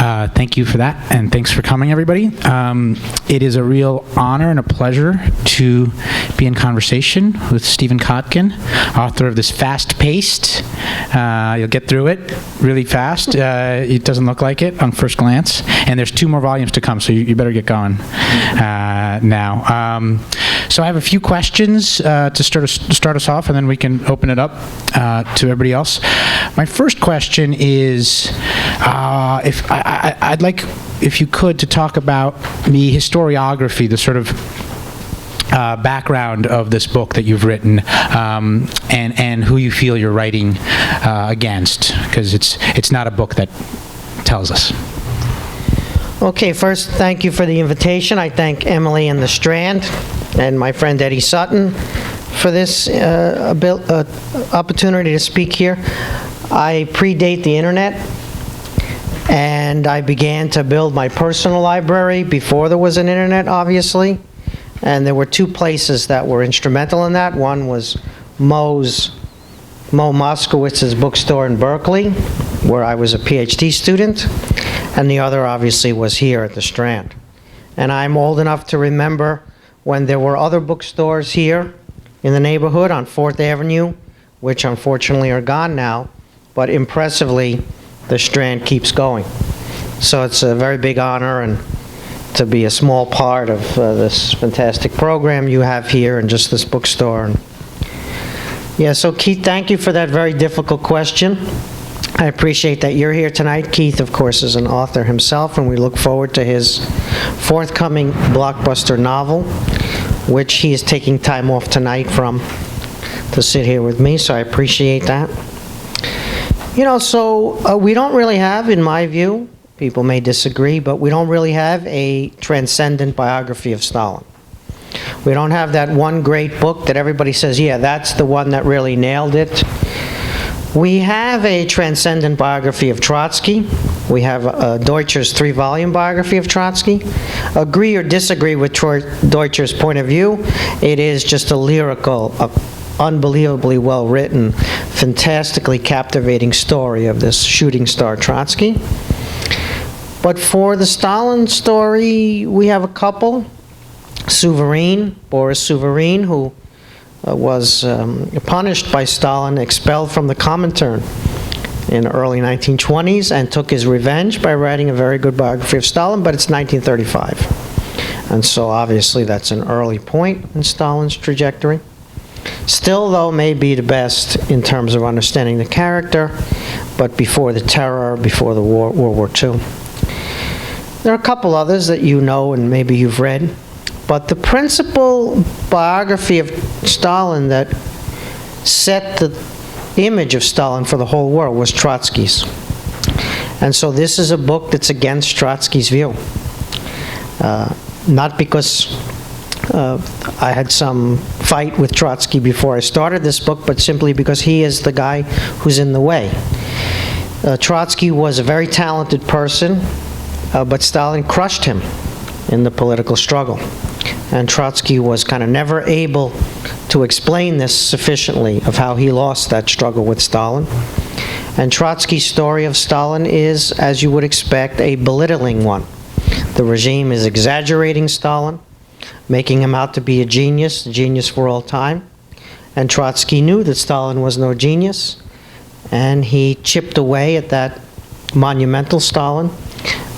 Thank you for that, and thanks for coming, everybody. It is a real honor and a pleasure to be in conversation with Stephen Kotkin, author of this fast-paced, you'll get through it really fast. It doesn't look like it on first glance, and there's 2 more volumes to come, so you better get going now. So I have a few questions to start us off, and then we can open it up to everybody else. My first question is, I'd like, if you could, to talk about the historiography, the sort of background of this book that you've written, and who you feel you're writing against, because it's not a book that tells us. Okay, first, thank you for the invitation. I thank Emily and the Strand and my friend Eddie Sutton for this opportunity to speak here. I predate the internet, and I began to build my personal library before there was an internet, obviously. And there were 2 places that were instrumental in that. One was Mo Moskowitz's bookstore in Berkeley, where I was a PhD student, and the other obviously was here at the Strand. And I'm old enough to remember when there were other bookstores here in the neighborhood on 4th Avenue, which unfortunately are gone now, but impressively, the Strand keeps going. So it's a very big honor and to be a small part of this fantastic program you have here and just this bookstore. And yeah, so Keith, thank you for that very difficult question. I appreciate that you're here tonight. Keith, of course, is an author himself, and we look forward to his forthcoming blockbuster novel, which he is taking time off tonight from to sit here with me, so I appreciate that. You know, so we don't really have, in my view, people may disagree, but we don't really have a transcendent biography of Stalin. We don't have that one great book that everybody says, yeah, that's the one that really nailed it. We have a transcendent biography of Trotsky. We have Deutscher's 3-volume biography of Trotsky. Agree or disagree with Deutscher's point of view, it is just a lyrical, unbelievably well-written, fantastically captivating story of this shooting star Trotsky. But for the Stalin story, we have a couple. Boris Souvarine, who was punished by Stalin, expelled from the Comintern in the early 1920s, and took his revenge by writing a very good biography of Stalin, but it's 1935. And so obviously that's an early point in Stalin's trajectory. Still, though, may be the best in terms of understanding the character, but before the terror, before the World War II. There are a couple others that you know and maybe you've read, but the principal biography of Stalin that set the image of Stalin for the whole world was Trotsky's. And so this is a book that's against Trotsky's view. Not because I had some fight with Trotsky before I started this book, but simply because he is the guy who's in the way. Trotsky was a very talented person, but Stalin crushed him in the political struggle. And Trotsky was kind of never able to explain this sufficiently of how he lost that struggle with Stalin. And Trotsky's story of Stalin is, as you would expect, a belittling one. The regime is exaggerating Stalin, making him out to be a genius for all time. And Trotsky knew that Stalin was no genius, and he chipped away at that monumental Stalin.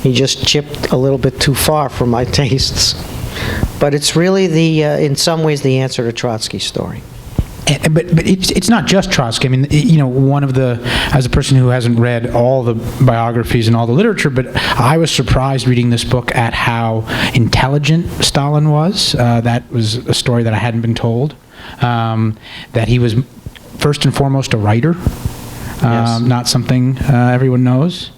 He just chipped a little bit too far for my tastes. But it's really, in some ways, the answer to Trotsky's story. But it's not just Trotsky. I mean, you know, as a person who hasn't read all the biographies and all the literature, but I was surprised reading this book at how intelligent Stalin was. That was a story that I hadn't been told. That he was first and foremost a writer, yes. Not something everyone knows.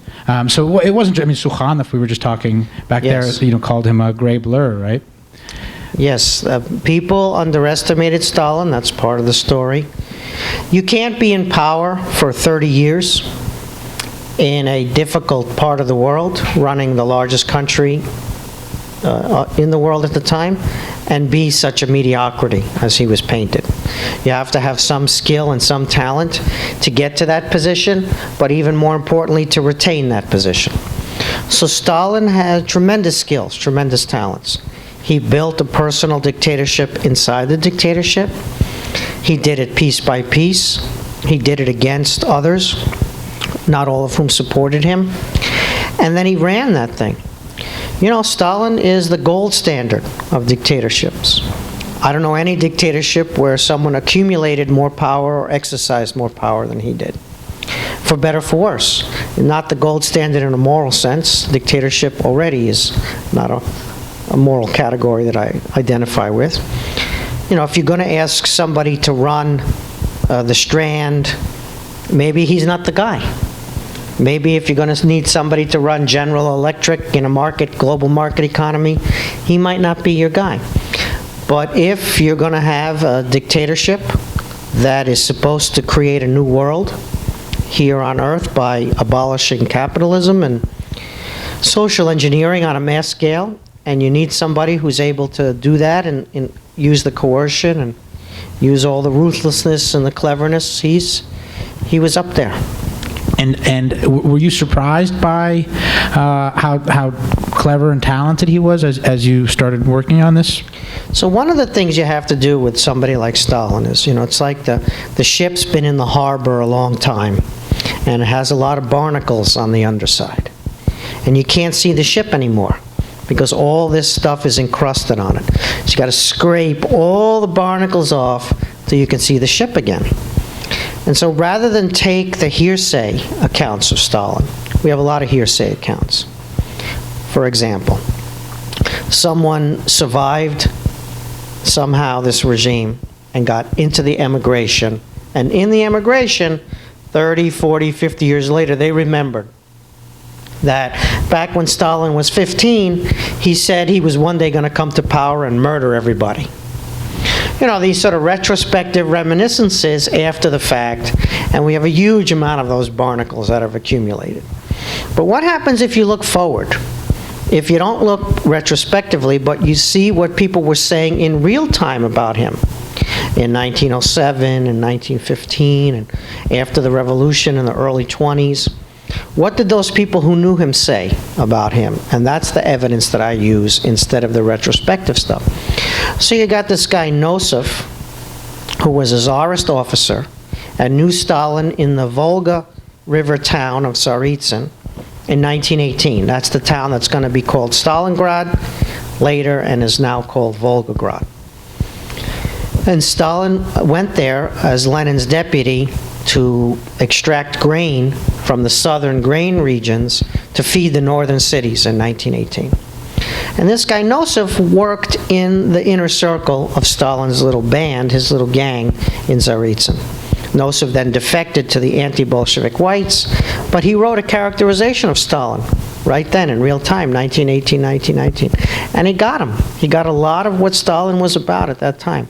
So it wasn't, I mean, Sukhanov, we were just talking back yes. there, you know, called him a gray blur, right? Yes, people underestimated Stalin. That's part of the story. You can't be in power for 30 years in a difficult part of the world, running the largest country in the world at the time, and be such a mediocrity as he was painted. You have to have some skill and some talent to get to that position, but even more importantly, to retain that position. So Stalin had tremendous skills, tremendous talents. He built a personal dictatorship inside the dictatorship. He did it piece by piece. He did it against others, not all of whom supported him. And then he ran that thing. You know, Stalin is the gold standard of dictatorships. I don't know any dictatorship where someone accumulated more power or exercised more power than he did. For better or for worse. Not the gold standard in a moral sense. Dictatorship already is not a moral category that I identify with. You know, if you're going to ask somebody to run the Strand, maybe he's not the guy. Maybe if you're going to need somebody to run General Electric in a global market economy, he might not be your guy. But if you're going to have a dictatorship that is supposed to create a new world here on Earth by abolishing capitalism and social engineering on a mass scale, and you need somebody who's able to do that and use the coercion and use all the ruthlessness and the cleverness, he was up there. And were you surprised by how clever and talented he was as you started working on this? So one of the things you have to do with somebody like Stalin is, you know, it's like the ship's been in the harbor a long time, and it has a lot of barnacles on the underside. And you can't see the ship anymore, because all this stuff is encrusted on it. So you got to scrape all the barnacles off so you can see the ship again. And so rather than take the hearsay accounts of Stalin, we have a lot of hearsay accounts. For example, someone survived somehow this regime and got into the emigration, and in the emigration, 30, 40, 50 years later, they remembered that back when Stalin was 15, he said he was one day going to come to power and murder everybody. You know, these sort of retrospective reminiscences after the fact, and we have a huge amount of those barnacles that have accumulated. But what happens if you look forward? If you don't look retrospectively, but you see what people were saying in real time about him in 1907 and 1915 and after the revolution in the early 20s, what did those people who knew him say about him? And that's the evidence that I use instead of the retrospective stuff. So you got this guy Nosov, who was a Tsarist officer and knew Stalin in the Volga River town of Tsaritsyn in 1918. That's the town that's going to be called Stalingrad later and is now called Volgograd. And Stalin went there as Lenin's deputy to extract grain from the southern grain regions to feed the northern cities in 1918. And this guy Nosov worked in the inner circle of Stalin's little band, his little gang in Tsaritsyn. Nosov then defected to the anti-Bolshevik whites, but he wrote a characterization of Stalin right then in real time, 1918, 1919. And he got him. He got a lot of what Stalin was about at that time.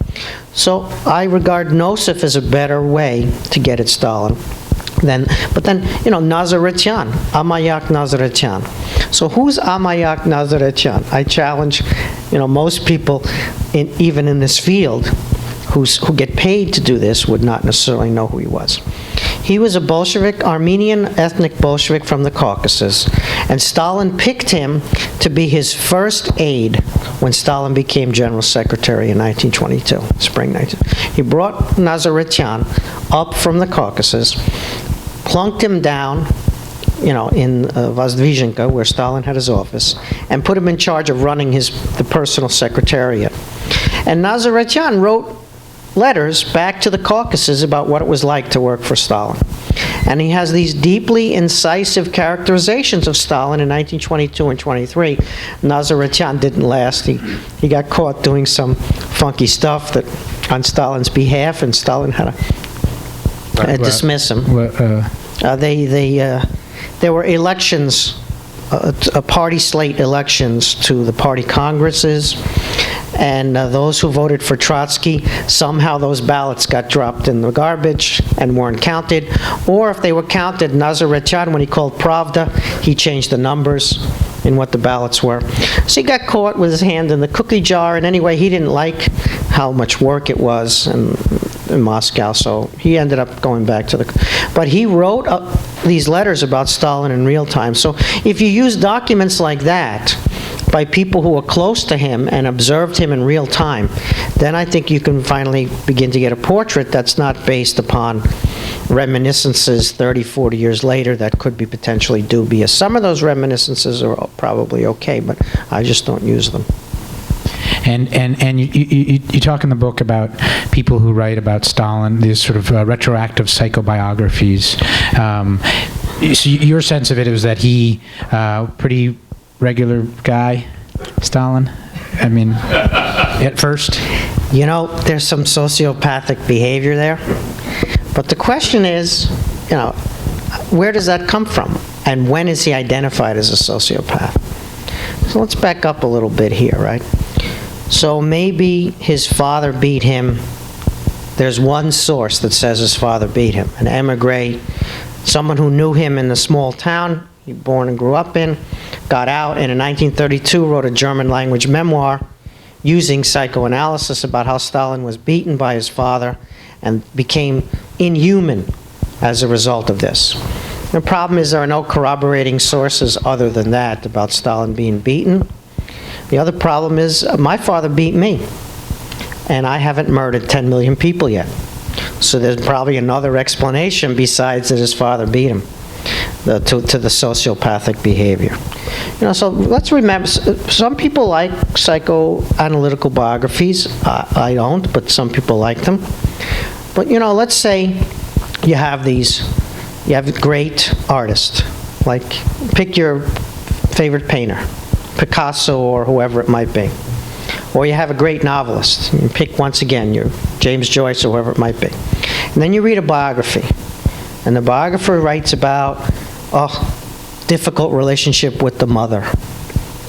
So I regard Nosov as a better way to get at Stalin. But then, you know, Nazaretian, Amayak Nazaretian. So who's Amayak Nazaretian? I challenge, you know, most people, even in this field, who get paid to do this would not necessarily know who he was. He was a Bolshevik, Armenian ethnic Bolshevik from the Caucasus, and Stalin picked him to be his first aide when Stalin became General Secretary in 1922, spring 19. He brought Nazaretian up from the Caucasus, plunked him down, you know, in Vozdvizhenka, where Stalin had his office, and put him in charge of running the personal secretariat. And Nazaretian wrote letters back to the Caucasus about what it was like to work for Stalin. And he has these deeply incisive characterizations of Stalin in 1922 and 23. Nazaretian didn't last. He got caught doing some funky stuff that on Stalin's behalf, and Stalin had to dismiss him. There were elections, party slate elections to the party congresses, and those who voted for Trotsky, somehow those ballots got dropped in the garbage and weren't counted. Or if they were counted, Nazaretian, when he called Pravda, he changed the numbers in what the ballots were. So he got caught with his hand in the cookie jar, and anyway, he didn't like how much work it was, and in Moscow, so he ended up going back to the... But he wrote these letters about Stalin in real time. So if you use documents like that by people who are close to him and observed him in real time, then I think you can finally begin to get a portrait that's not based upon reminiscences 30, 40 years later that could be potentially dubious. Some of those reminiscences are probably okay, but I just don't use them. And you talk in the book about people who write about Stalin, these sort of retroactive psychobiographies. So your sense of it is that he, pretty regular guy, Stalin? I mean, at first? You know, there's some sociopathic behavior there. But the question is, you know, where does that come from? And when is he identified as a sociopath? So let's back up a little bit here, right? So maybe his father beat him. There's one source that says his father beat him. An emigre, someone who knew him in the small town he born and grew up in, got out, and in 1932 wrote a German language memoir using psychoanalysis about how Stalin was beaten by his father and became inhuman as a result of this. The problem is there are no corroborating sources other than that about Stalin being beaten. The other problem is my father beat me, and I haven't murdered 10 million people yet. So there's probably another explanation besides that his father beat him to the sociopathic behavior. You know, so let's remember, some people like psychoanalytical biographies. I don't, but some people like them. But, you know, let's say you have great artists, like pick your favorite painter, Picasso or whoever it might be. Or you have a great novelist. You pick, once again, your James Joyce or whoever it might be. And then you read a biography. And the biographer writes about, difficult relationship with the mother.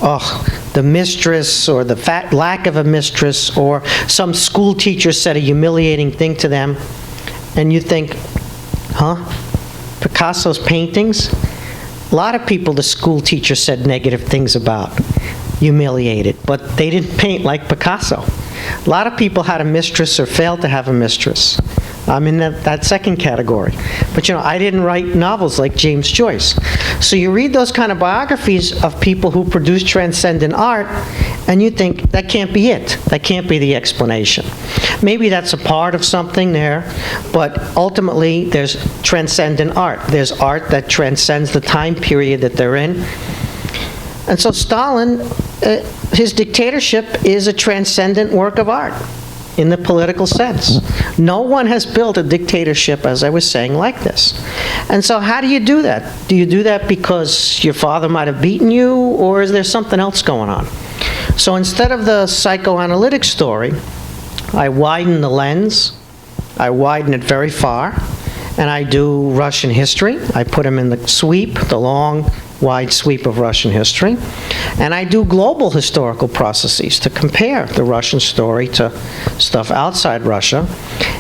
The mistress, or the lack of a mistress, or some school teacher said a humiliating thing to them. And you think, Picasso's paintings? A lot of people the school teacher said negative things about, humiliated, but they didn't paint like Picasso. A lot of people had a mistress or failed to have a mistress. I'm in that second category. But, you know, I didn't write novels like James Joyce. So you read those kind of biographies of people who produce transcendent art, and you think, that can't be it. That can't be the explanation. Maybe that's a part of something there, but ultimately there's transcendent art. There's art that transcends the time period that they're in. And so Stalin, his dictatorship is a transcendent work of art in the political sense. No one has built a dictatorship, as I was saying, like this. And so how do you do that? Do you do that because your father might have beaten you, or is there something else going on? So instead of the psychoanalytic story, I widen the lens, I widen it very far, and I do Russian history. I put him in the sweep, the long, wide sweep of Russian history. And I do global historical processes to compare the Russian story to stuff outside Russia.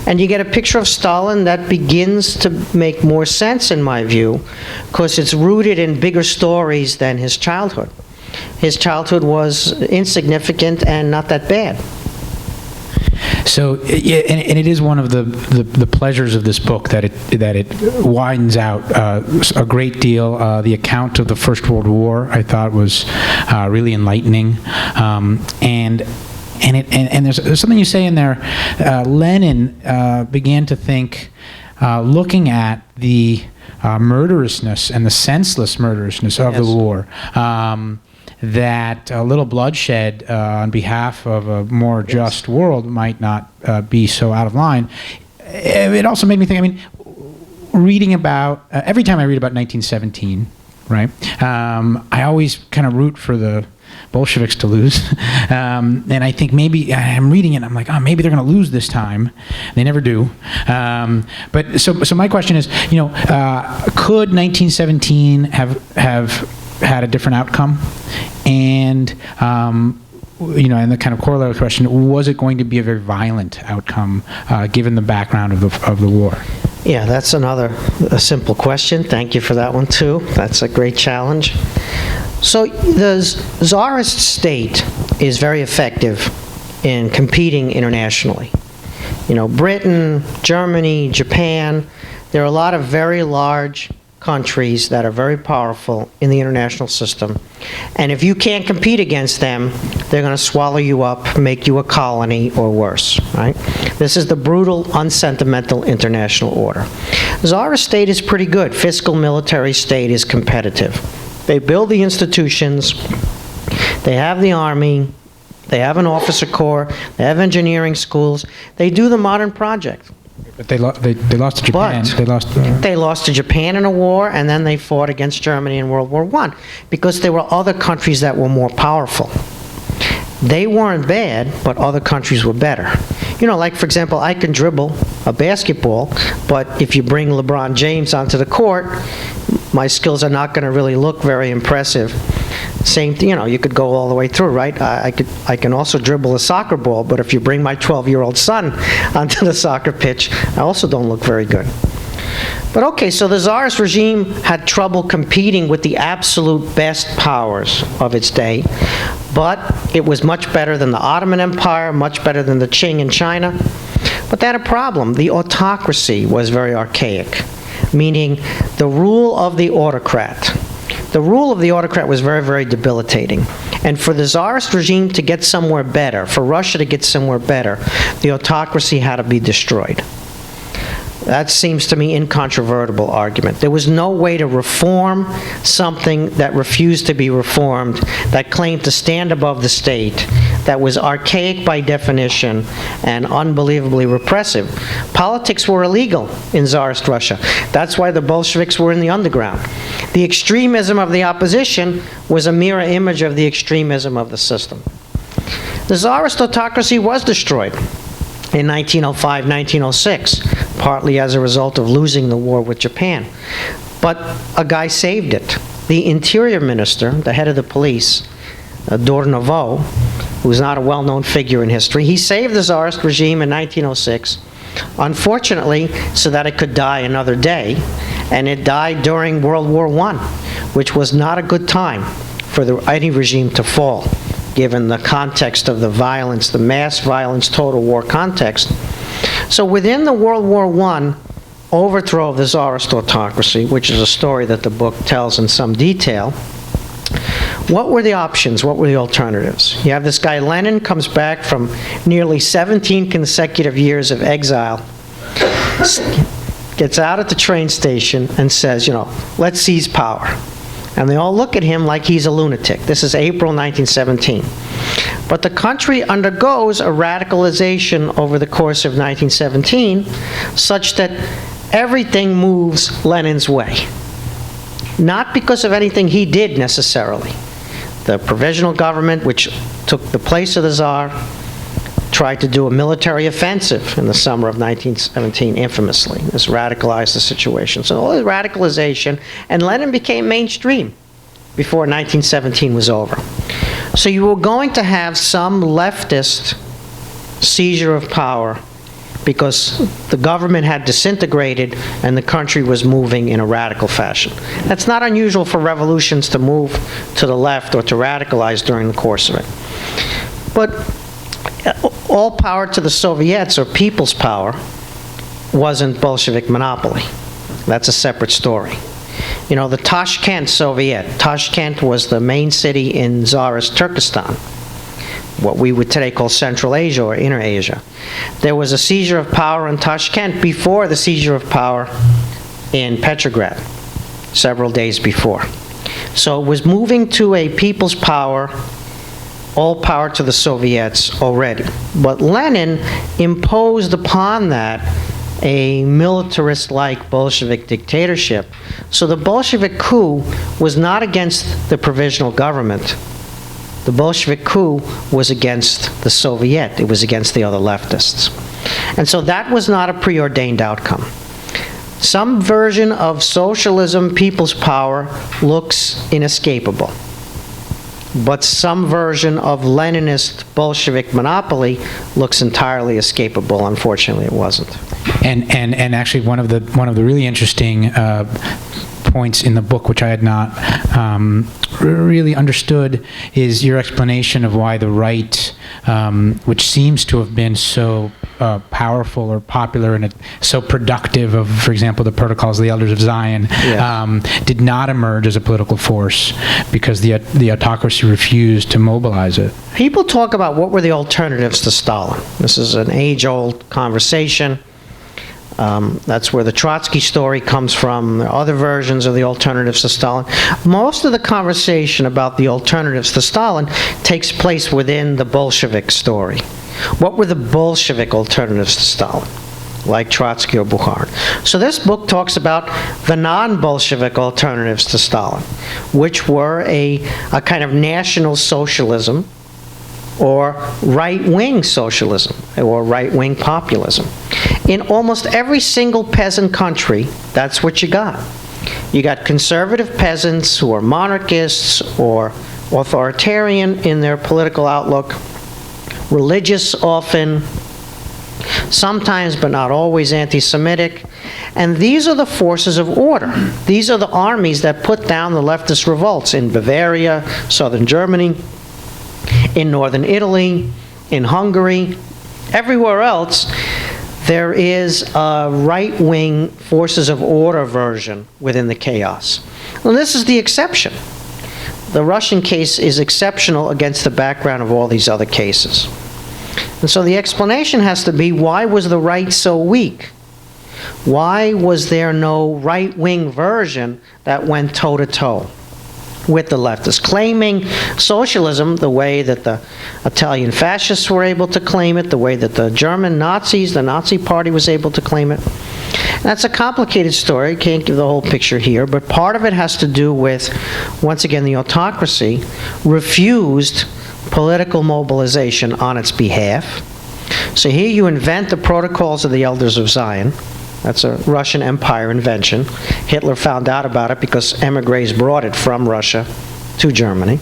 And you get a picture of Stalin that begins to make more sense, in my view, because it's rooted in bigger stories than his childhood. His childhood was insignificant and not that bad. So, yeah, and it is one of the pleasures of this book that it widens out a great deal. The account of the First World War, I thought, was really enlightening, and there's something you say in there. Lenin began to think, looking at the murderousness and the senseless murderousness of the war. That a little bloodshed on behalf of a more just world might not be so out of line. It also made me think, I mean, reading about, every time I read about 1917, right, I always kind of root for the Bolsheviks to lose. And I think maybe, I'm reading it, and I'm like, maybe they're going to lose this time. They never do. But so my question is, you know, could 1917 have had a different outcome? And, you know, and the kind of corollary question, was it going to be a very violent outcome given the background of the war? Yeah, that's a simple question. Thank you for that one, too. That's a great challenge. So the Tsarist state is very effective in competing internationally. You know, Britain, Germany, Japan, there are a lot of very large countries that are very powerful in the international system. And if you can't compete against them, they're going to swallow you up, make you a colony, or worse, right? This is the brutal, unsentimental international order. Tsarist state is pretty good. Fiscal military state is competitive. They build the institutions, they have the army, they have an officer corps, they have engineering schools, they do the modern project. But they lost to Japan. They lost to Japan in a war, and then they fought against Germany in World War I, because there were other countries that were more powerful. They weren't bad, but other countries were better. You know, like, for example, I can dribble a basketball, but if you bring LeBron James onto the court, my skills are not going to really look very impressive. Same thing, you know, you could go all the way through, right? I can also dribble a soccer ball, but if you bring my 12-year-old son onto the soccer pitch, I also don't look very good. But okay, so the Tsarist regime had trouble competing with the absolute best powers of its day, but it was much better than the Ottoman Empire, much better than the Qing in China. But they had a problem. The autocracy was very archaic, meaning the rule of the autocrat. The rule of the autocrat was very, very debilitating. And for the Tsarist regime to get somewhere better, for Russia to get somewhere better, the autocracy had to be destroyed. That seems to me incontrovertible argument. There was no way to reform something that refused to be reformed, that claimed to stand above the state, that was archaic by definition and unbelievably repressive. Politics were illegal in Tsarist Russia. That's why the Bolsheviks were in the underground. The extremism of the opposition was a mirror image of the extremism of the system. The Tsarist autocracy was destroyed in 1905, 1906, partly as a result of losing the war with Japan. But a guy saved it. The interior minister, the head of the police, Dornovo, who's not a well-known figure in history, he saved the Tsarist regime in 1906, unfortunately, so that it could die another day, and it died during World War I, which was not a good time for any regime to fall, given the context of the violence, the mass violence, total war context. So within the World War I overthrow of the Tsarist autocracy, which is a story that the book tells in some detail, what were the options? What were the alternatives? You have this guy Lenin, comes back from nearly 17 consecutive years of exile, gets out at the train station and says, you know, let's seize power. And they all look at him like he's a lunatic. This is April 1917. But the country undergoes a radicalization over the course of 1917, such that everything moves Lenin's way. Not because of anything he did necessarily. The provisional government, which took the place of the Tsar, tried to do a military offensive in the summer of 1917, infamously. This radicalized the situation. So all the radicalization, and Lenin became mainstream before 1917 was over. So you were going to have some leftist seizure of power because the government had disintegrated and the country was moving in a radical fashion. That's not unusual for revolutions to move to the left or to radicalize during the course of it. But all power to the Soviets, or people's power, wasn't Bolshevik monopoly. That's a separate story. You know, the Tashkent Soviet. Tashkent was the main city in Tsarist Turkestan, what we would today call Central Asia or Inner Asia. There was a seizure of power in Tashkent before the seizure of power in Petrograd, several days before. So it was moving to a people's power, all power to the Soviets already. But Lenin imposed upon that a militarist-like Bolshevik dictatorship. So the Bolshevik coup was not against the provisional government. The Bolshevik coup was against the Soviet. It was against the other leftists. And so that was not a preordained outcome. Some version of socialism, people's power, looks inescapable. But some version of Leninist Bolshevik monopoly looks entirely escapable. Unfortunately, it wasn't. And actually, one of the really interesting points in the book, which I had not really understood, is your explanation of why the right, which seems to have been so powerful or popular and so productive of, for example, the Protocols of the Elders of Zion, did not emerge as a political force because the autocracy refused to mobilize it. People talk about what were the alternatives to Stalin. This is an age-old conversation. That's where the Trotsky story comes from. There are other versions of the alternatives to Stalin. Most of the conversation about the alternatives to Stalin takes place within the Bolshevik story. What were the Bolshevik alternatives to Stalin, like Trotsky or Bukharin? So this book talks about the non-Bolshevik alternatives to Stalin, which were a kind of national socialism or right-wing socialism or right-wing populism. In almost every single peasant country, that's what you got. You got conservative peasants who are monarchists or authoritarian in their political outlook, religious often, sometimes but not always anti-Semitic, and these are the forces of order. These are the armies that put down the leftist revolts in Bavaria, southern Germany, in northern Italy, in Hungary, everywhere else. There is a right-wing forces of order version within the chaos. Well, this is the exception. The Russian case is exceptional against the background of all these other cases. And so the explanation has to be, why was the right so weak? Why was there no right-wing version that went toe-to-toe with the leftists, claiming socialism the way that the Italian fascists were able to claim it, the way that the German Nazis, the Nazi Party, was able to claim it? That's a complicated story. Can't give the whole picture here, but part of it has to do with, once again, the autocracy refused political mobilization on its behalf. So here you invent the Protocols of the Elders of Zion. That's a Russian Empire invention. Hitler found out about it because emigres brought it from Russia to Germany.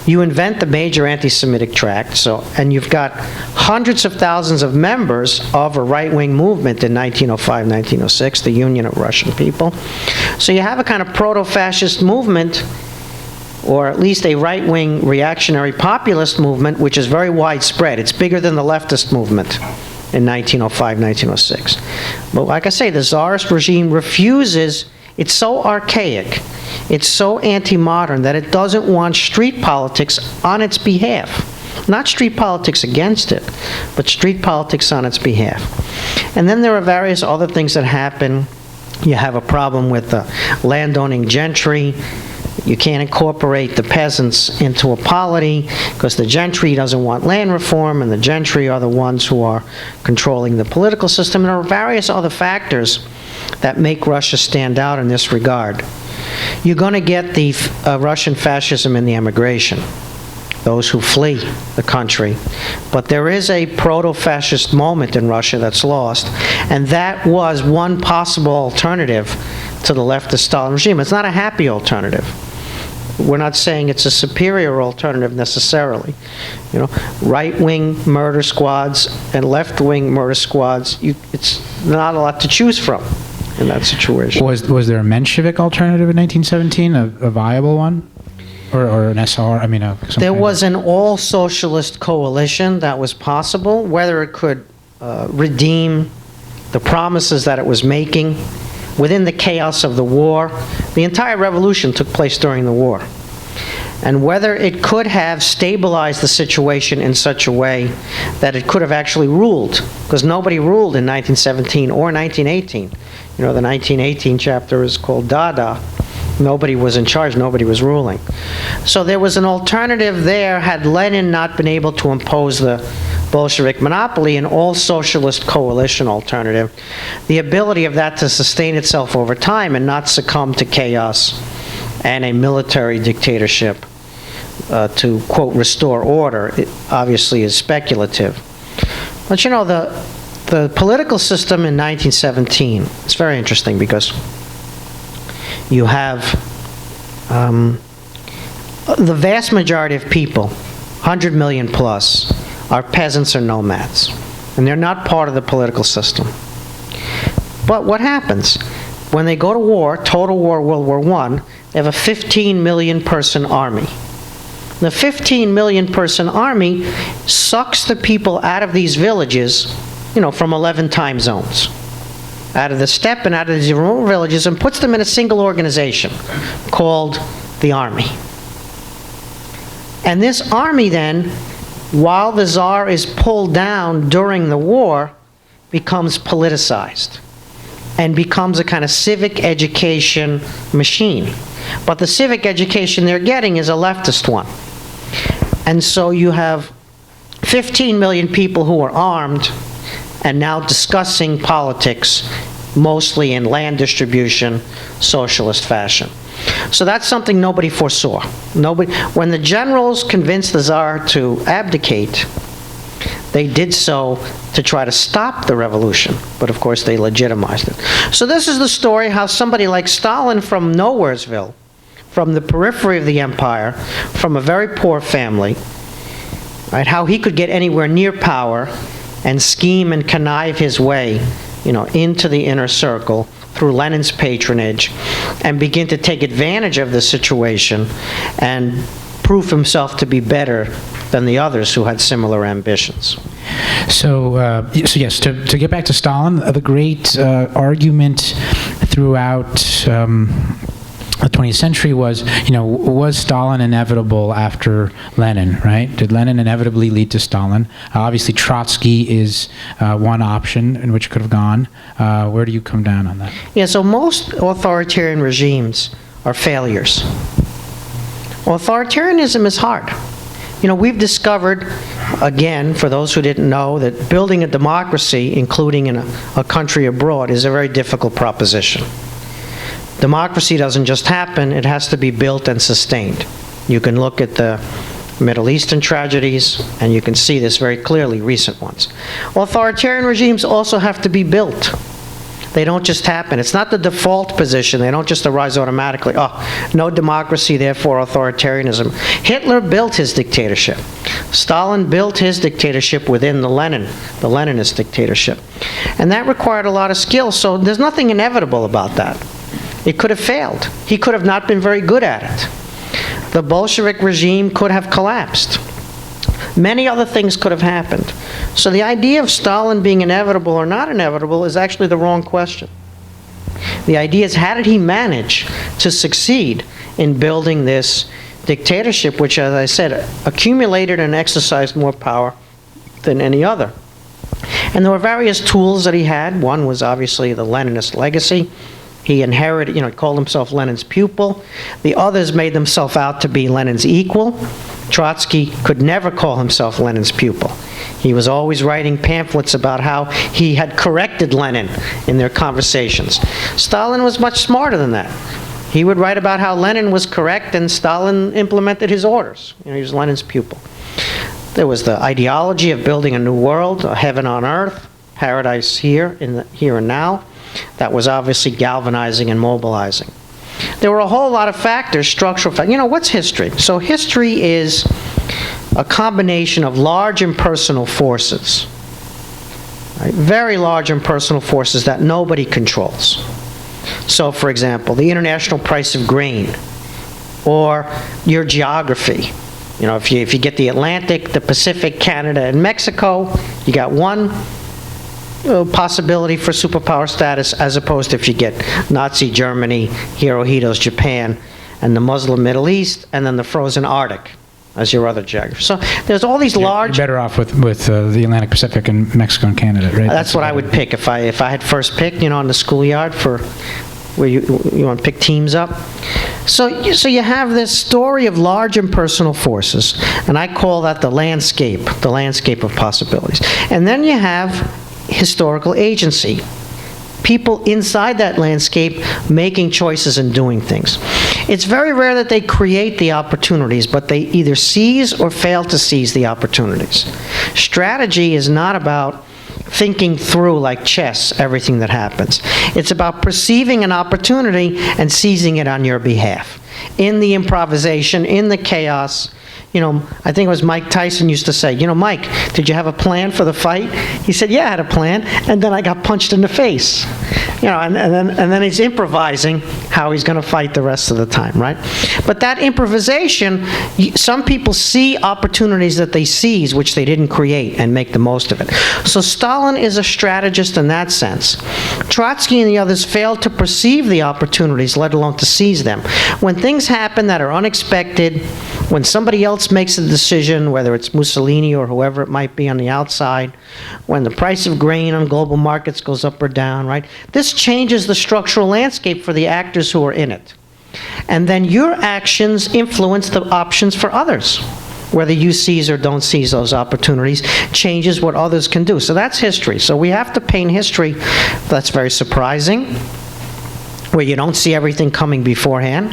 You invent the major anti-Semitic tract, and you've got hundreds of thousands of members of a right-wing movement in 1905, 1906, the Union of Russian People. So you have a kind of proto-fascist movement, or at least a right-wing reactionary populist movement, which is very widespread. It's bigger than the leftist movement in 1905, 1906. But like I say, the Tsarist regime refuses. It's so archaic, it's so anti-modern that it doesn't want street politics on its behalf. Not street politics against it, but street politics on its behalf. And then there are various other things that happen. You have a problem with the landowning gentry. You can't incorporate the peasants into a polity because the gentry doesn't want land reform, and the gentry are the ones who are controlling the political system. And there are various other factors that make Russia stand out in this regard. You're going to get the Russian fascism in the emigration, those who flee the country. But there is a proto-fascist moment in Russia that's lost, and that was one possible alternative to the leftist Stalin regime. It's not a happy alternative. We're not saying it's a superior alternative necessarily. You know, right-wing murder squads and left-wing murder squads, it's not a lot to choose from in that situation. Was there a Menshevik alternative in 1917, a viable one? Or an SR? I mean, there was an all-socialist coalition that was possible. Whether it could redeem the promises that it was making within the chaos of the war. The entire revolution took place during the war. And whether it could have stabilized the situation in such a way that it could have actually ruled, because nobody ruled in 1917 or 1918. You know, the 1918 chapter is called Dada. Nobody was in charge, nobody was ruling. So there was an alternative there had Lenin not been able to impose the Bolshevik monopoly, an all-socialist coalition alternative, the ability of that to sustain itself over time and not succumb to chaos and a military dictatorship to, quote, restore order, it obviously is speculative. But you know, the political system in 1917, it's very interesting because you have the vast majority of people, 100 million plus, are peasants or nomads, and they're not part of the political system. But what happens? When they go to war, total war, World War I, they have a 15 million person army. The 15 million person army sucks the people out of these villages from 11 time zones out of the steppe and out of these remote villages and puts them in a single organization called the army. And this army then, while the Tsar is pulled down during the war, becomes politicized and becomes a kind of civic education machine. But the civic education they're getting is a leftist one. And so you have 15 million people who are armed and now discussing politics, mostly in land distribution, socialist fashion. So that's something nobody foresaw. When the generals convinced the Tsar to abdicate, they did so to try to stop the revolution, but of course they legitimized it. So this is the story how somebody like Stalin from Nowheresville, from the periphery of the empire, from a very poor family, right, how he could get anywhere near power and scheme and connive his way, into the inner circle through Lenin's patronage and begin to take advantage of the situation and prove himself to be better than the others who had similar ambitions. So yes, to get back to Stalin, the great argument throughout the 20th century was, was Stalin inevitable after Lenin, right? Did Lenin inevitably lead to Stalin? Obviously, Trotsky is one option in which it could have gone. Where do you come down on that? Yeah, so most authoritarian regimes are failures. Authoritarianism is hard. We've discovered, again, for those who didn't know, that building a democracy, including in a country abroad, is a very difficult proposition. Democracy doesn't just happen, it has to be built and sustained. You can look at the Middle Eastern tragedies, and you can see this very clearly, recent ones. Authoritarian regimes also have to be built. They don't just happen. It's not the default position. They don't just arise automatically. Oh, no democracy, therefore authoritarianism. Hitler built his dictatorship. Stalin built his dictatorship within the Leninist dictatorship. And that required a lot of skill, so there's nothing inevitable about that. It could have failed. He could have not been very good at it. The Bolshevik regime could have collapsed. Many other things could have happened. So the idea of Stalin being inevitable or not inevitable is actually the wrong question. The idea is, how did he manage to succeed in building this dictatorship, which, as I said, accumulated and exercised more power than any other? And there were various tools that he had. One was obviously the Leninist legacy. He inherited, called himself Lenin's pupil. The others made themselves out to be Lenin's equal. Trotsky could never call himself Lenin's pupil. He was always writing pamphlets about how he had corrected Lenin in their conversations. Stalin was much smarter than that. He would write about how Lenin was correct and Stalin implemented his orders. He was Lenin's pupil. There was the ideology of building a new world, a heaven on earth, paradise here, here and now. That was obviously galvanizing and mobilizing. There were a whole lot of factors, structural factors. What's history? So history is a combination of large impersonal forces, right? Very large impersonal forces that nobody controls. So, for example, the international price of grain, or your geography. If you get the Atlantic, the Pacific, Canada, and Mexico, you got one possibility for superpower status, as opposed to if you get Nazi Germany, Hirohito's Japan, and the Muslim Middle East, and then the frozen Arctic as your other geography. So there's all these large... You're better off with the Atlantic, Pacific, and Mexico and Canada, right? That's what I would pick if I had first picked, on the schoolyard for where you want to pick teams up. So you have this story of large impersonal forces, and I call that the landscape of possibilities. And then you have historical agency. People inside that landscape making choices and doing things. It's very rare that they create the opportunities, but they either seize or fail to seize the opportunities. Strategy is not about thinking through, like chess, everything that happens. It's about perceiving an opportunity and seizing it on your behalf. In the improvisation, in the chaos. I think it was Mike Tyson used to say, Mike, did you have a plan for the fight? He said, yeah, I had a plan, and then I got punched in the face. And then he's improvising how he's going to fight the rest of the time, right? But that improvisation, some people see opportunities that they seize, which they didn't create, and make the most of it. So Stalin is a strategist in that sense. Trotsky and the others failed to perceive the opportunities, let alone to seize them. When things happen that are unexpected, when somebody else makes a decision, whether it's Mussolini or whoever it might be on the outside, when the price of grain on global markets goes up or down, right? This changes the structural landscape for the actors who are in it. And then your actions influence the options for others. Whether you seize or don't seize those opportunities changes what others can do. So that's history. So we have to paint history that's very surprising, where you don't see everything coming beforehand.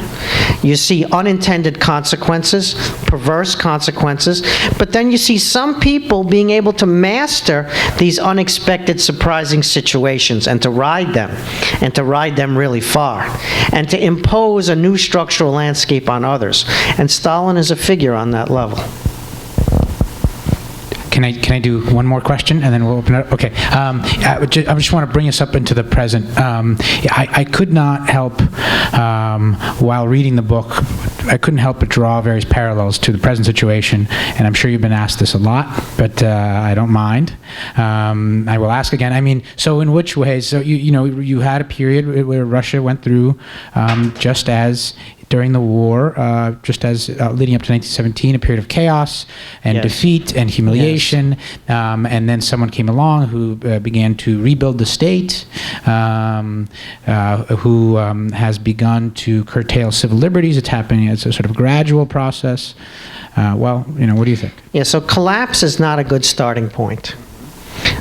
You see unintended consequences, perverse consequences, but then you see some people being able to master these unexpected, surprising situations and to ride them really far, and to impose a new structural landscape on others. And Stalin is a figure on that level. Can I do one more question, and then we'll open it up? Okay. I just want to bring us up into the present. I could not help, while reading the book, I couldn't help but draw various parallels to the present situation, and I'm sure you've been asked this a lot, but I don't mind. I will ask again. I mean, so in which ways? So you had a period where Russia went through, just as during the war, just as leading up to 1917, a period of chaos and defeat and humiliation, and then someone came along who began to rebuild the state, who has begun to curtail civil liberties. It's happening as a sort of gradual process. What do you think? Yeah, so collapse is not a good starting point.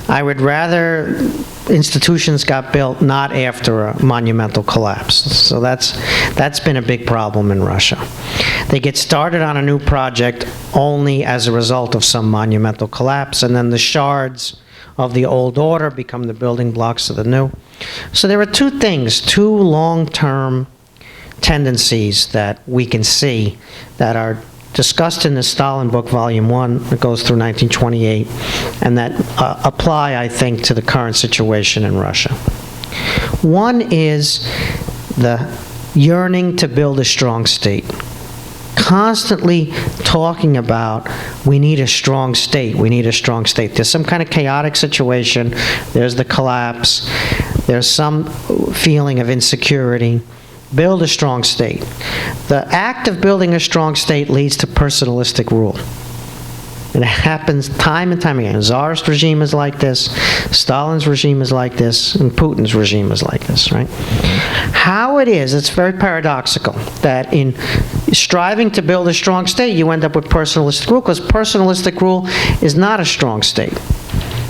I would rather institutions got built not after a monumental collapse. So that's been a big problem in Russia. They get started on a new project only as a result of some monumental collapse, and then the shards of the old order become the building blocks of the new. So there are two long-term tendencies that we can see that are discussed in the Stalin book, Volume 1, that goes through 1928, and that apply, I think, to the current situation in Russia. One is the yearning to build a strong state. Constantly talking about, we need a strong state, we need a strong state. There's some kind of chaotic situation, there's the collapse, there's some feeling of insecurity. Build a strong state. The act of building a strong state leads to personalistic rule. And it happens time and time again. Tsarist regime is like this, Stalin's regime is like this, and Putin's regime is like this, right? How it is, it's very paradoxical that in striving to build a strong state, you end up with personalistic rule, because personalistic rule is not a strong state.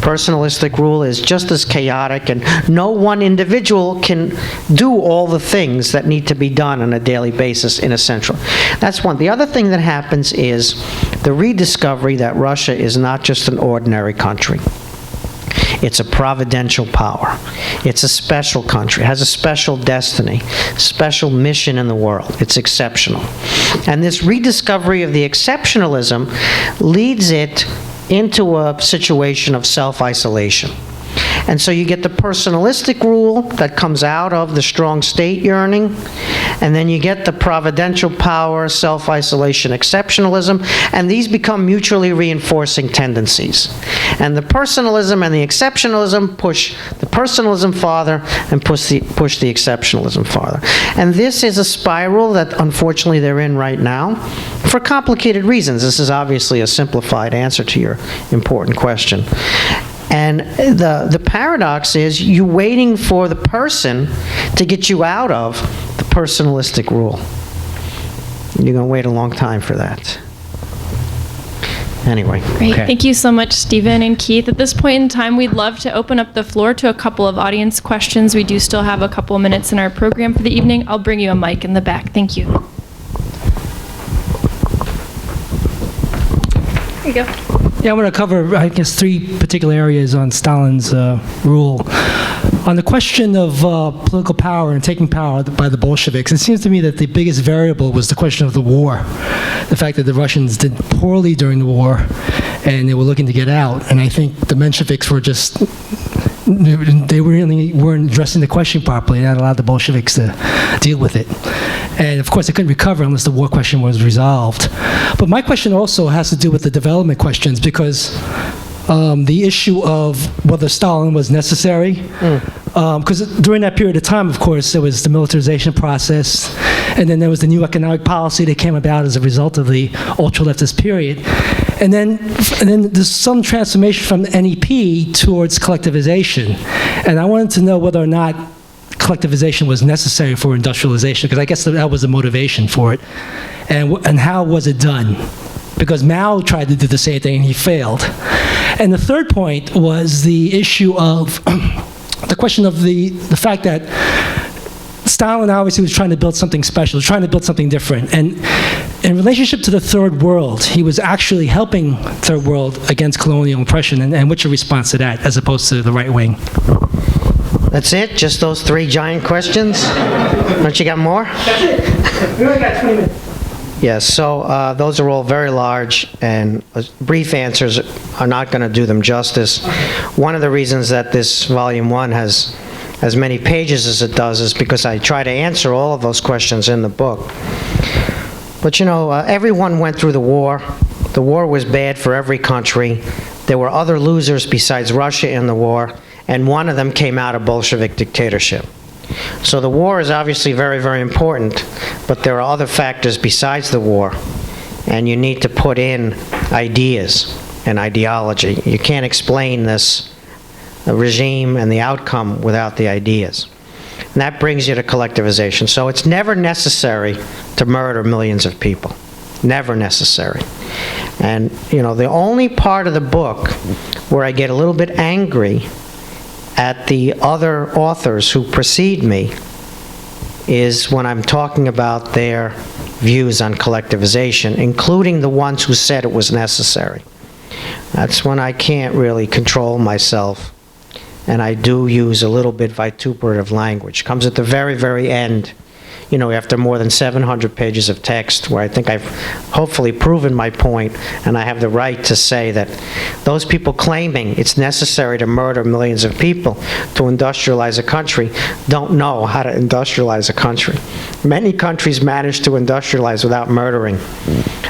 Personalistic rule is just as chaotic, and no one individual can do all the things that need to be done on a daily basis in a central. That's one. The other thing that happens is the rediscovery that Russia is not just an ordinary country. It's a providential power. It's a special country. It has a special destiny, special mission in the world. It's exceptional. And this rediscovery of the exceptionalism leads it into a situation of self-isolation. And so you get the personalistic rule that comes out of the strong state yearning, and then you get the providential power, self-isolation, exceptionalism, and these become mutually reinforcing tendencies. And the personalism and the exceptionalism push the personalism farther and push the exceptionalism farther. And this is a spiral that unfortunately they're in right now for complicated reasons. This is obviously a simplified answer to your important question. And the paradox is you waiting for the person to get you out of the personalistic rule. You're going to wait a long time for that. Anyway. Great. Okay. Thank you so much, Stephen and Keith. At this point in time, we'd love to open up the floor to a couple of audience questions. We do still have a couple of minutes in our program for the evening. I'll bring you a mic in the back. Thank you. There you go. Yeah, I want to cover, I guess, three particular areas on Stalin's rule. On the question of political power and taking power by the Bolsheviks, it seems to me that the biggest variable was the question of the war. The fact that the Russians did poorly during the war and they were looking to get out. And I think the Mensheviks were just they really weren't addressing the question properly, and that allowed the Bolsheviks to deal with it. And of course, they couldn't recover unless the war question was resolved. But my question also has to do with the development questions, because the issue of whether Stalin was necessary, because during that period of time, of course, there was the militarization process, and then there was the new economic policy that came about as a result of the ultra-leftist period. And then there's some transformation from the NEP towards collectivization. And I wanted to know whether or not collectivization was necessary for industrialization, because I guess that was the motivation for it. And how was it done? Because Mao tried to do the same thing and he failed. And the third point was the issue of the question of the fact that Stalin obviously was trying to build something special, trying to build something different. And in relationship to the Third World, he was actually helping Third World against colonial oppression. And what's your response to that, as opposed to the right wing? That's it? Just those 3 giant questions? Don't you got more? That's it. We only got 20 minutes. Yes, so those are all very large, and brief answers are not going to do them justice. One of the reasons that this volume 1 has as many pages as it does is because I try to answer all of those questions in the book. But you know, everyone went through the war. The war was bad for every country. There were other losers besides Russia in the war, and one of them came out of Bolshevik dictatorship. So the war is obviously very, very important, but there are other factors besides the war, and you need to put in ideas and ideology. You can't explain this regime and the outcome without the ideas. And that brings you to collectivization. So it's never necessary to murder millions of people. Never necessary. And, you know, the only part of the book where I get a little bit angry at the other authors who precede me is when I'm talking about their views on collectivization, including the ones who said it was necessary. That's when I can't really control myself, and I do use a little bit vituperative language. Comes at the very, very end, you know, after more than 700 pages of text, where I think I've hopefully proven my point, and I have the right to say that those people claiming it's necessary to murder millions of people to industrialize a country don't know how to industrialize a country. Many countries manage to industrialize without murdering,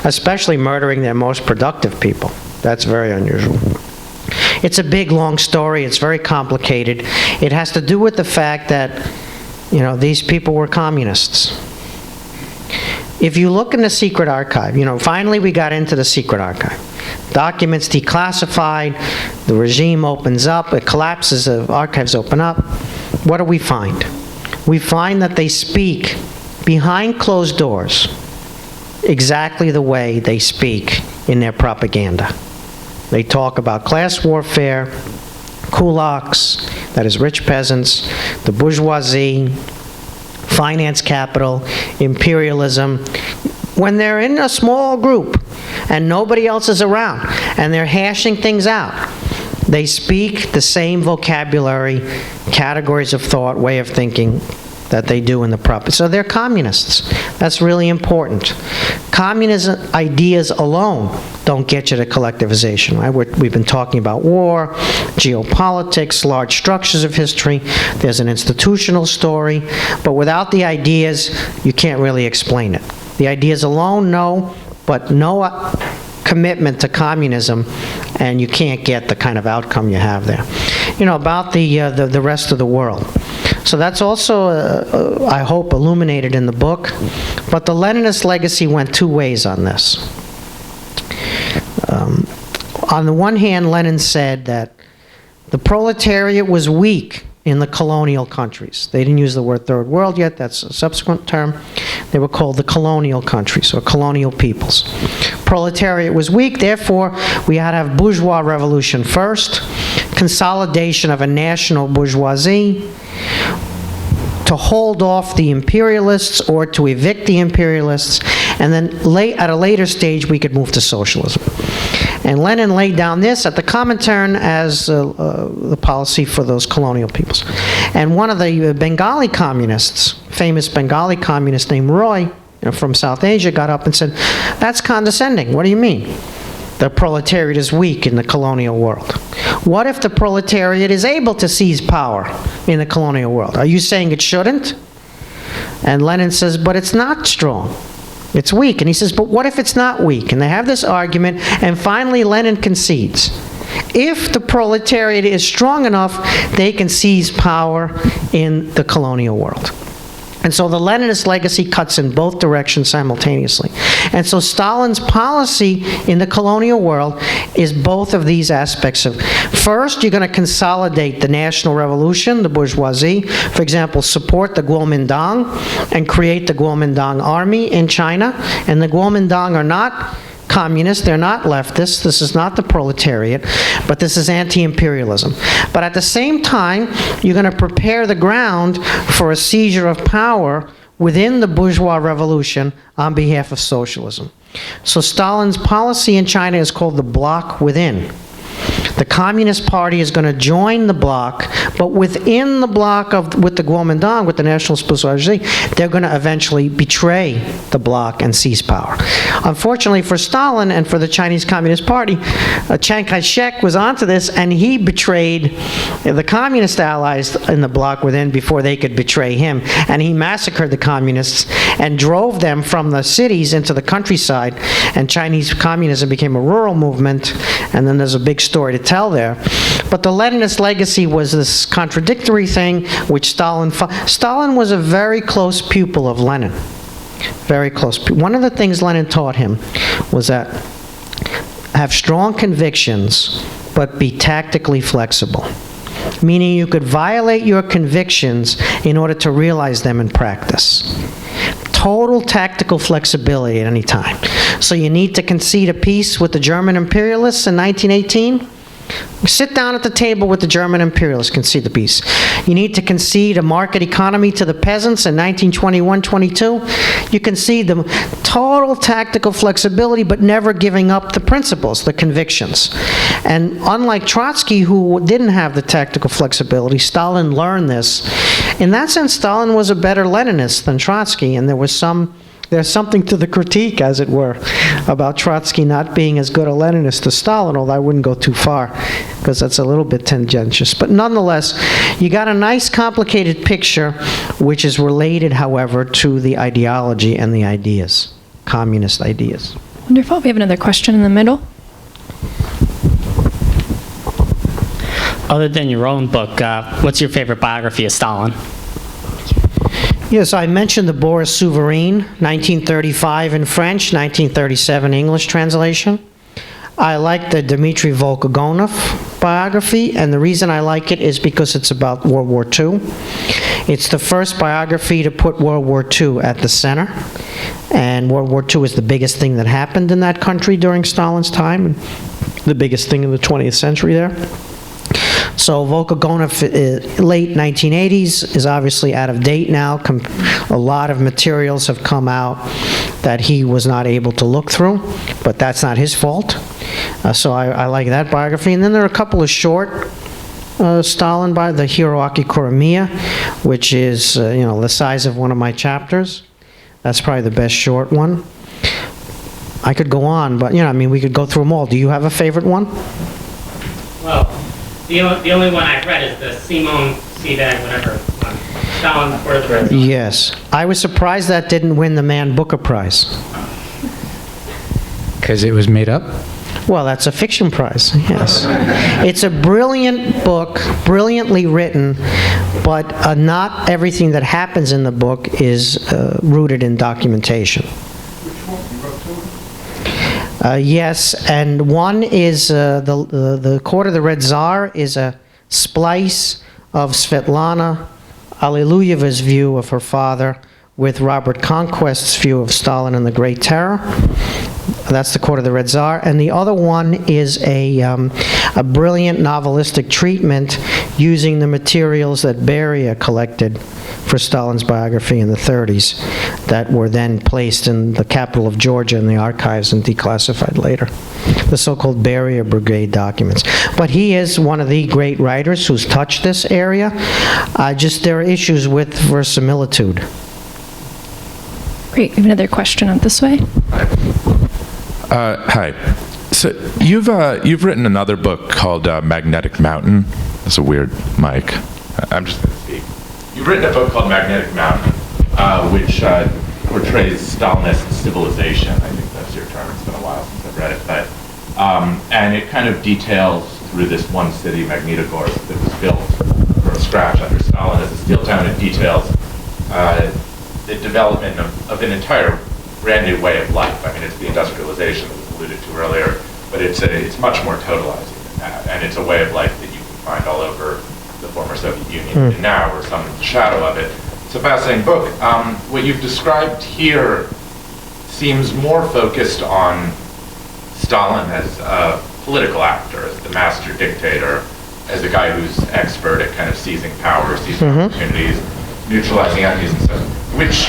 especially murdering their most productive people. That's very unusual. It's a big, long story. It's very complicated. It has to do with the fact that, you know, these people were communists. If you look in the secret archive, you know, finally we got into the secret archive. Documents declassified, the regime opens up, it collapses, the archives open up. What do we find? We find that they speak behind closed doors exactly the way they speak in their propaganda. They talk about class warfare, kulaks, that is rich peasants, the bourgeoisie, finance capital, imperialism, when they're in a small group and nobody else is around and they're hashing things out. They speak the same vocabulary, categories of thought, way of thinking that they do in the propaganda. So they're communists. That's really important. Communism ideas alone don't get you to collectivization, right? We've been talking about war, geopolitics, large structures of history. There's an institutional story, but without the ideas, you can't really explain it. The ideas alone, no, but no commitment to communism, and you can't get the kind of outcome you have there. You know, about the rest of the world. So that's also, I hope, illuminated in the book. But the Leninist legacy went 2 ways on this. On the one hand, Lenin said that the proletariat was weak in the colonial countries. They didn't use the word Third World yet, that's a subsequent term. They were called the colonial countries, or colonial peoples. Proletariat was weak, therefore we had to have bourgeois revolution first, consolidation of a national bourgeoisie, to hold off the imperialists or to evict the imperialists, and then at a later stage we could move to socialism. And Lenin laid down this at the Comintern as the policy for those colonial peoples. And one of the Bengali communists, famous Bengali communist named Roy, from South Asia, got up and said, "That's condescending. What do you mean? the proletariat is weak in the colonial world? What if the proletariat is able to seize power in the colonial world? Are you saying it shouldn't? And Lenin says, but it's not strong. It's weak. And he says, but what if it's not weak? And they have this argument, and finally Lenin concedes. If the proletariat is strong enough, they can seize power in the colonial world. And so the Leninist legacy cuts in both directions simultaneously. And so Stalin's policy in the colonial world is both of these aspects of, first, you're going to consolidate the national revolution, the bourgeoisie. For example, support the Kuomintang and create the Kuomintang army in China. And the Kuomintang are not communists, they're not leftists, this is not the proletariat, but this is anti-imperialism. But at the same time, you're going to prepare the ground for a seizure of power within the bourgeois revolution on behalf of socialism. So Stalin's policy in China is called the bloc within. The Communist Party is going to join the bloc, but within the bloc with the Kuomintang, with the nationalist bourgeoisie, they're going to eventually betray the bloc and seize power. Unfortunately for Stalin and for the Chinese Communist Party, Chiang Kai-shek was onto this, and he betrayed the communist allies in the bloc within before they could betray him. And he massacred the communists and drove them from the cities into the countryside, and Chinese communism became a rural movement, and then there's a big story to tell there. But the Leninist legacy was this contradictory thing which Stalin was a very close pupil of Lenin. Very close. One of the things Lenin taught him was that have strong convictions, but be tactically flexible. Meaning you could violate your convictions in order to realize them in practice. Total tactical flexibility at any time. So you need to concede a peace with the German imperialists in 1918. Sit down at the table with the German imperialists, concede the peace. You need to concede a market economy to the peasants in 1921-22. You concede the total tactical flexibility, but never giving up the principles, the convictions. And unlike Trotsky, who didn't have the tactical flexibility, Stalin learned this. In that sense, Stalin was a better Leninist than Trotsky, and there's something to the critique, as it were, about Trotsky not being as good a Leninist as Stalin, although I wouldn't go too far, because that's a little bit tendentious. But nonetheless, you got a nice, complicated picture, which is related, however, to the ideology and the ideas, communist ideas. Wonderful. We have another question in the middle. Other than your own book, what's your favorite biography of Stalin? Yes, I mentioned the Boris Souverain, 1935 in French, 1937 English translation. I like the Dmitry Volkogonov biography, and the reason I like it is because it's about World War II. It's the first biography to put World War II at the center, and World War II is the biggest thing that happened in that country during Stalin's time, and the biggest thing in the 20th century there. So Volkogonov, late 1980s, is obviously out of date now. A lot of materials have come out that he was not able to look through, but that's not his fault. So I like that biography. And then there are a couple of short Stalin by the Hiroaki Kuromiya, which is the size of one of my chapters. That's probably the best short one. I could go on, but we could go through them all. Do you have a favorite one? Well, the only one I've read is the Simon Sebag, whatever one. Stalin for the Red. Yes. I was surprised that didn't win the Man Booker Prize. Because it was made up? Well, that's a fiction prize, yes. It's a brilliant book, brilliantly written, but not everything that happens in the book is rooted in documentation. Yes, and one is the Court of the Red Tsar is a splice of Svetlana Alliluyev's view of her father with Robert Conquest's view of Stalin and the Great Terror. That's the Court of the Red Tsar. And the other one is a brilliant novelistic treatment using the materials that Beria collected for Stalin's biography in the 30s that were then placed in the capital of Georgia in the archives and declassified later. The so-called Beria Brigade documents. But he is one of the great writers who's touched this area. There are issues with verisimilitude. Great. We have another question up this way. Hi. So you've written another book called Magnetic Mountain. That's a weird mic. I'm just going to speak. You've written a book called Magnetic Mountain, which portrays Stalinist civilization. I think that's your term. It's been a while since I've read it, but and it kind of details through this one city, Magnitogorsk, that was built from scratch under Stalin as a steel town. It details the development of an entire brand new way of life. I mean, it's the industrialization that was alluded to earlier, but it's much more totalizing than that, and it's a way of life that you can find all over the former Soviet Union and now, or some shadow of it. It's a fascinating book. What you've described here seems more focused on Stalin as a political actor, as the master dictator, as a guy who's expert at kind of seizing power, seizing opportunities, neutralizing enemies and stuff, which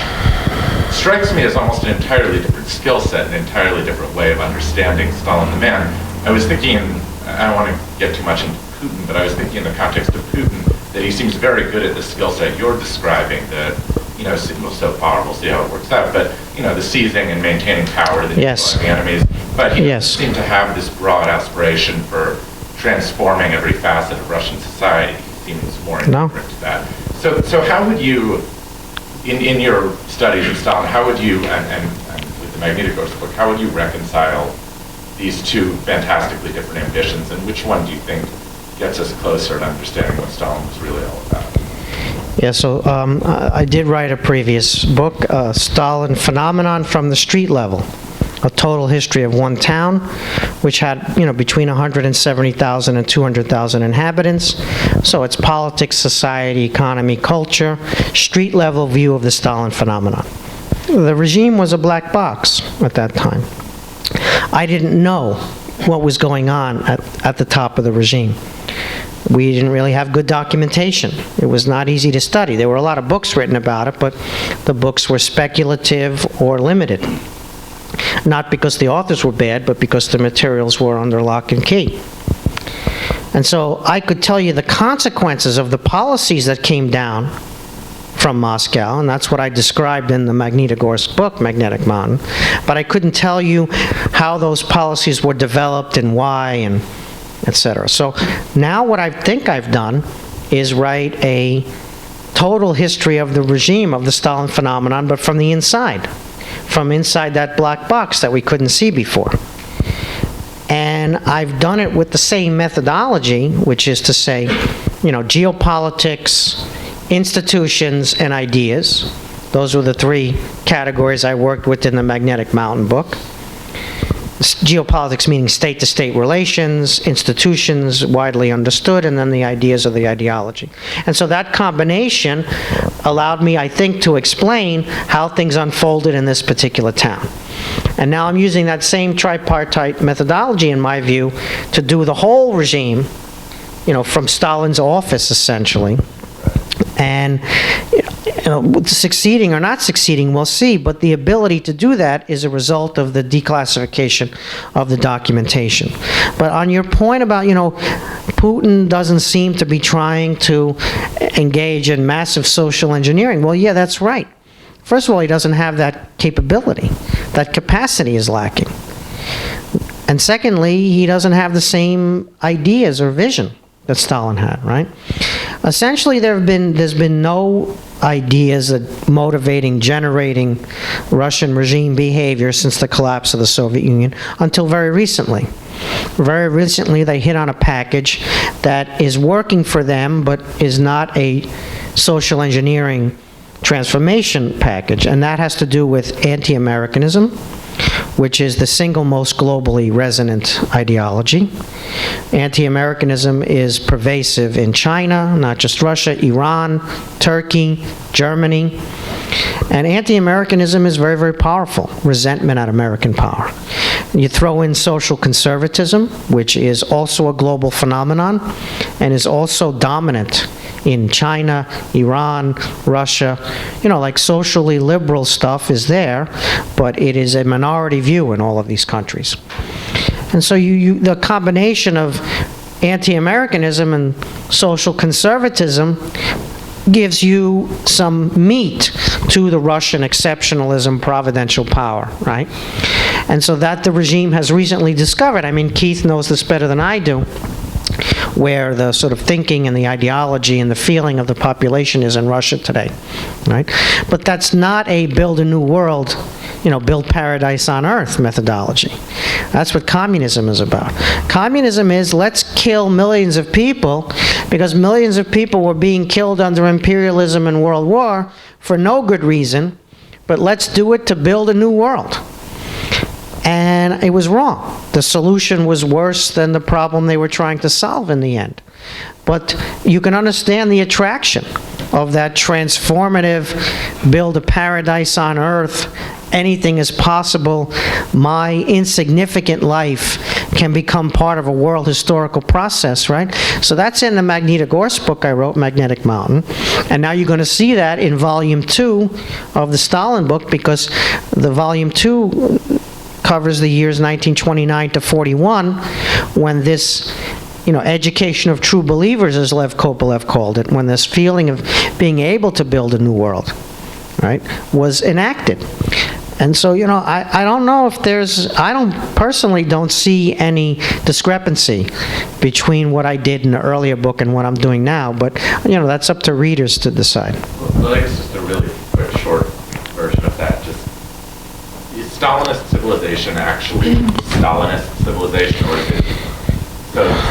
strikes me as almost an entirely different skill set, an entirely different way of understanding Stalin the man. I was thinking, I don't want to get too much into Putin, but I was thinking in the context of Putin that he seems very good at the skill set you're describing, that, you know, so far, we'll see how it works out, but, you know, the seizing and maintaining power, the neutralizing enemies, but he doesn't seem to have this broad aspiration for transforming every facet of Russian society. He seems more indifferent to that. So how would you, in your studies of Stalin, how would you, and with the Magnitogorsk book, how would you reconcile these two fantastically different ambitions, and which one do you think gets us closer to understanding what Stalin was really all about? Yeah, so I did write a previous book, Stalin Phenomenon from the Street Level, a total history of one town, which had, you know, between 170,000 and 200,000 inhabitants. So it's politics, society, economy, culture, street level view of the Stalin phenomenon. The regime was a black box at that time. I didn't know what was going on at the top of the regime. We didn't really have good documentation. It was not easy to study. There were a lot of books written about it, but the books were speculative or limited. Not because the authors were bad, but because the materials were under lock and key. And so I could tell you the consequences of the policies that came down from Moscow, and that's what I described in the Magnitogorsk book, Magnetic Mountain, but I couldn't tell you how those policies were developed and why, and etc. So now what I think I've done is write a total history of the regime, of the Stalin phenomenon, but from the inside. From inside that black box that we couldn't see before. And I've done it with the same methodology, which is to say, you know, geopolitics, institutions, and ideas. Those were the three categories I worked with in the Magnetic Mountain book. Geopolitics meaning state-to-state relations, institutions widely understood, and then the ideas of the ideology. And so that combination allowed me, I think, to explain how things unfolded in this particular town. And now I'm using that same tripartite methodology, in my view, to do the whole regime, you know, from Stalin's office, essentially. And you know, succeeding or not succeeding, we'll see, but the ability to do that is a result of the declassification of the documentation. But on your point about, you know, Putin doesn't seem to be trying to engage in massive social engineering. Well, yeah, that's right. First of all, he doesn't have that capability. That capacity is lacking. And secondly, he doesn't have the same ideas or vision that Stalin had, right? Essentially, there's been no ideas of motivating, generating Russian regime behavior since the collapse of the Soviet Union until very recently. Very recently, they hit on a package that is working for them, but is not a social engineering transformation package, and that has to do with anti-Americanism, which is the single most globally resonant ideology. Anti-Americanism is pervasive in China, not just Russia, Iran, Turkey, Germany. And anti-Americanism is very, very powerful, resentment at American power. You throw in social conservatism, which is also a global phenomenon, and is also dominant in China, Iran, Russia. You know, like socially liberal stuff is there, but it is a minority view in all of these countries. And so the combination of anti-Americanism and social conservatism gives you some meat to the Russian exceptionalism, providential power, right? And so that the regime has recently discovered. I mean, Keith knows this better than I do, where the sort of thinking and the ideology and the feeling of the population is in Russia today, right? But that's not a build a new world, build paradise on earth methodology. That's what communism is about. Communism is, let's kill millions of people because millions of people were being killed under imperialism and world war for no good reason, but let's do it to build a new world. And it was wrong. The solution was worse than the problem they were trying to solve in the end. But you can understand the attraction of that transformative, build a paradise on earth, anything is possible, my insignificant life can become part of a world historical process, right? So that's in the Magneta Gorse book I wrote, Magnetic Mountain. And now you're going to see that in Volume 2 of the Stalin book, because the Volume 2 covers the years 1929 to 41, when this education of true believers, as Lev Kopelev called it, when this feeling of being able to build a new world, right, was enacted. And so, I don't know if personally don't see any discrepancy between what I did in the earlier book and what I'm doing now, but, that's up to readers to decide. Well, I guess just a really quick, short version of that. Just, is Stalinist civilization actually Stalinist civilization, or is it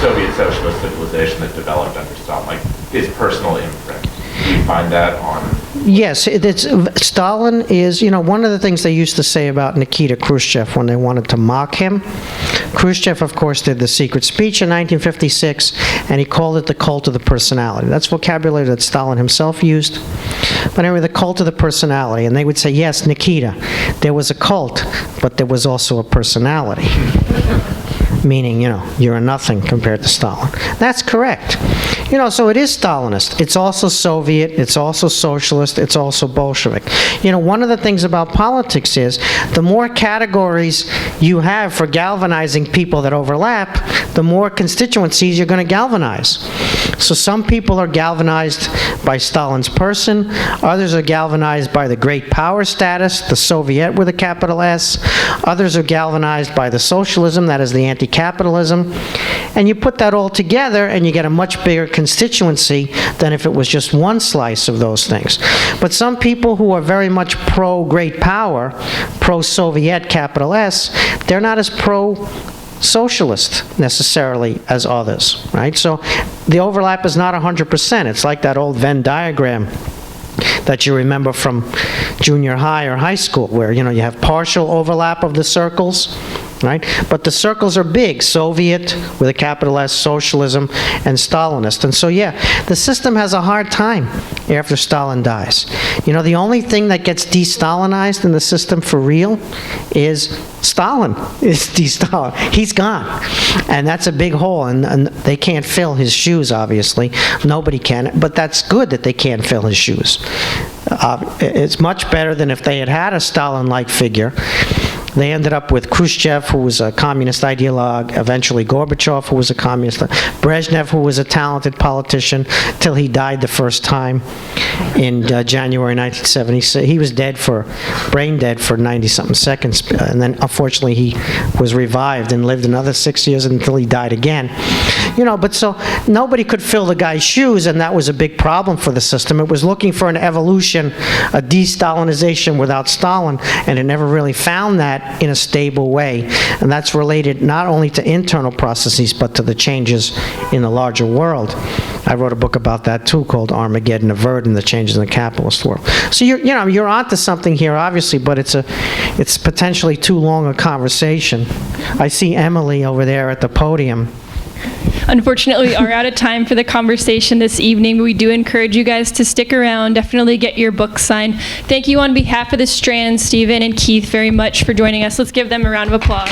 Soviet socialist civilization that developed under Stalin, like his personal imprint? Do you find that on? Yes, Stalin is, one of the things they used to say about Nikita Khrushchev when they wanted to mock him. Khrushchev, of course, did the secret speech in 1956, and he called it the cult of the personality. That's vocabulary that Stalin himself used. But anyway, the cult of the personality. And they would say, yes, Nikita, there was a cult, but there was also a personality. Meaning, you're a nothing compared to Stalin. That's correct. So it is Stalinist. It's also Soviet, it's also socialist, it's also Bolshevik. One of the things about politics is the more categories you have for galvanizing people that overlap, the more constituencies you're going to galvanize. So some people are galvanized by Stalin's person, others are galvanized by the great power status, the Soviet with a capital S, others are galvanized by the socialism, that is the anti-capitalism, and you put that all together and you get a much bigger constituency than if it was just one slice of those things. But some people who are very much pro-great power, pro-Soviet, capital S, they're not as pro-socialist necessarily as others, right? So the overlap is not 100%. It's like that old Venn diagram that you remember from junior high or high school, where you have partial overlap of the circles, right? But the circles are big: Soviet with a capital S, socialism, and Stalinist. And so, the system has a hard time after Stalin dies. The only thing that gets de-Stalinized in the system for real is Stalin is de-Stalin. He's gone. And that's a big hole, and they can't fill his shoes, obviously. Nobody can, but that's good that they can't fill his shoes. It's much better than if they had a Stalin-like figure. They ended up with Khrushchev, who was a communist ideologue, eventually Gorbachev, who was a communist, Brezhnev, who was a talented politician, till he died the first time in January 1976. He was brain dead for 90-something seconds, and then unfortunately he was revived and lived another 6 years until he died again. But so nobody could fill the guy's shoes, and that was a big problem for the system. It was looking for an evolution, a de-Stalinization without Stalin, and it never really found that in a stable way. And that's related not only to internal processes, but to the changes in the larger world. I wrote a book about that too, called Armageddon Averted, and the changes in the capitalist world. So you're onto something here, obviously, but it's potentially too long a conversation. I see Emily over there at the podium. Unfortunately, we are out of time for the conversation this evening. We do encourage you guys to stick around. Definitely get your book signed. Thank you on behalf of the Strand, Stephen and Keith, very much for joining us. Let's give them a round of applause.